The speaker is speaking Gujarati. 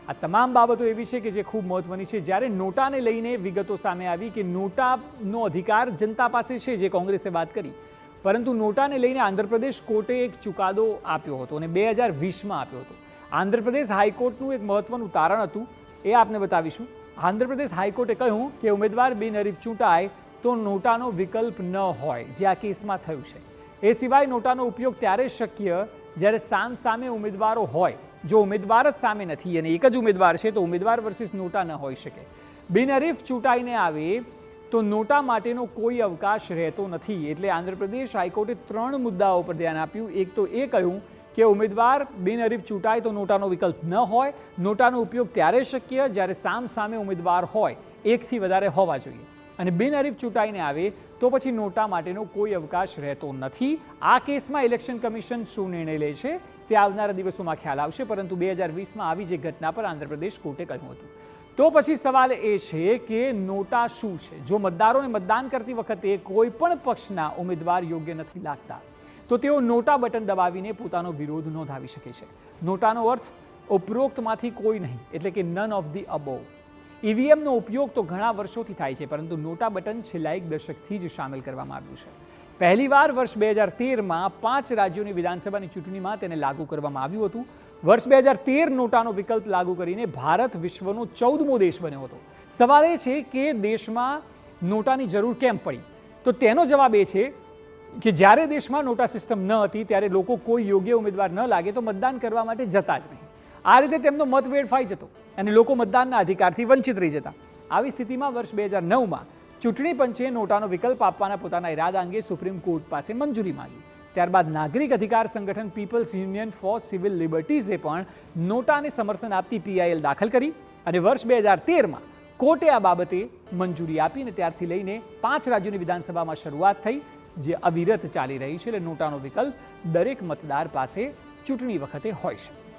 આ તમામ બાબતો એવી છે કે જે ખૂબ મહત્વની છે। જ્યારે નોટાને લઈને વિગતો સામે આવી કે નોટાનો અધિકાર જનતા પાસે છે, જે કોંગ્રેસે વાત કરી, પરંતુ નોટાને લઈને આંધ્રપ્રદેશ કોર્ટે એક ચુકાદો આપ્યો હતો અને 2020માં આપ્યો હતો। આંધ્રપ્રદેશ હાઈકોર્ટનું એક મહત્વનું તારણ હતું, એ આપને બતાવીશું। આંધ્રપ્રદેશ હાઈકોર્ટે કહ્યું કે ઉમેદવાર બિનહરીફ ચૂંટાય તો નોટાનો વિકલ્પ ન હોય, જે આ કેસમાં થયું છે। એ સિવાય નોટાનો ઉપયોગ ત્યારે શક્ય જ્યારે સામે ઉમેદવારો હોય। જો ઉમેદવાર જ સામે નથી અને એક જ ઉમેદવાર છે તો ઉમેદવાર વર્સિસ નોટા ન હોઈ શકે। બિનહરીફ ચૂંટાઈને આવે તો નોટા માટેનો કોઈ અવકાશ રહેતો નથી। એટલે આંધ્રપ્રદેશ હાઈકોર્ટે 3 મુદ્દાઓ પર ધ્યાન આપ્યું। એક તો એ કહ્યું કે ઉમેદવાર બિનહરીફ ચૂંટાય તો નોટાનો વિકલ્પ ન હોય, નોટાનો ઉપયોગ ત્યારે શક્ય જ્યારે સામે ઉમેદવાર હોય, એકથી વધારે હોવા જોઈએ, અને બિનહરીફ ચૂંટાઈને આવે તો પછી નોટા માટેનો કોઈ અવકાશ રહેતો નથી। આ કેસમાં ઇલેક્શન કમિશન શું નિર્ણય લે છે તે આવનારા દિવસોમાં ખ્યાલ આવશે, પરંતુ 2020માં આવી જે ઘટના પર આંધ્રપ્રદેશ કોર્ટે કહ્યું હતું। તો પછી સવાલ એ છે કે નોટા શું છે? જો મતદારોને મતદાન કરતી વખતે કોઈ પણ પક્ષના ઉમેદવાર યોગ્ય નથી લાગતા તો તેઓ નોટા બટન દબાવીને પોતાનો વિરોધ નોંધાવી શકે છે। નોટાનો અર્થ ઉપરોક્તમાંથી કોઈ નહીં, એટલે કે નન ઓફ ધી અબોવ। ઈવીએમનો ઉપયોગ તો ઘણા વર્ષોથી થાય છે, પરંતુ નોટા બટન છેલ્લા 1 દશકથી જ સામેલ કરવામાં આવ્યું છે। પહેલીવાર વર્ષ 2013માં 5 રાજ્યોની વિધાનસભાની ચૂંટણીમાં તેને લાગુ કરવામાં આવ્યું હતું। વર્ષ 2013 નોટાનો વિકલ્પ લાગુ કરીને ભારત વિશ્વનો 14મો દેશ બન્યો હતો। સવાલ એ છે કે દેશમાં નોટાની જરૂર કેમ પડી? તો તેનો જવાબ એ છે કે જ્યારે દેશમાં નોટા સિસ્ટમ ન હતી ત્યારે લોકો કોઈ યોગ્ય ઉમેદવાર ન લાગે તો મતદાન કરવા માટે જતા જ નહીં। આ રીતે તેમનો મત વેડફાઈ જતો અને લોકો મતદાનના અધિકારથી વંચિત રહી જતા। આવી સ્થિતિમાં વર્ષ 2009માં ચૂંટણી પંચે નોટાનો વિકલ્પ આપવાના પોતાના ઇરાદા અંગે સુપ્રીમ કોર્ટ પાસે મંજૂરી માંગી। ત્યારબાદ નાગરિક અધિકાર સંગઠન પીપલ્સ યુનિયન ફોર સિવિલ લિબર્ટીઝે પણ નોટાને સમર્થન આપતી પીઆઈએલ દાખલ કરી અને વર્ષ 2013માં કોર્ટે આ બાબતે મંજૂરી આપી અને ત્યારથી લઈને 5 રાજ્યોની વિધાનસભામાં શરૂઆત થઈ, જે અવિરત ચાલી રહી છે। એટલે નોટાનો વિકલ્પ દરેક મતદાર પાસે ચૂંટણી વખતે હોય છે।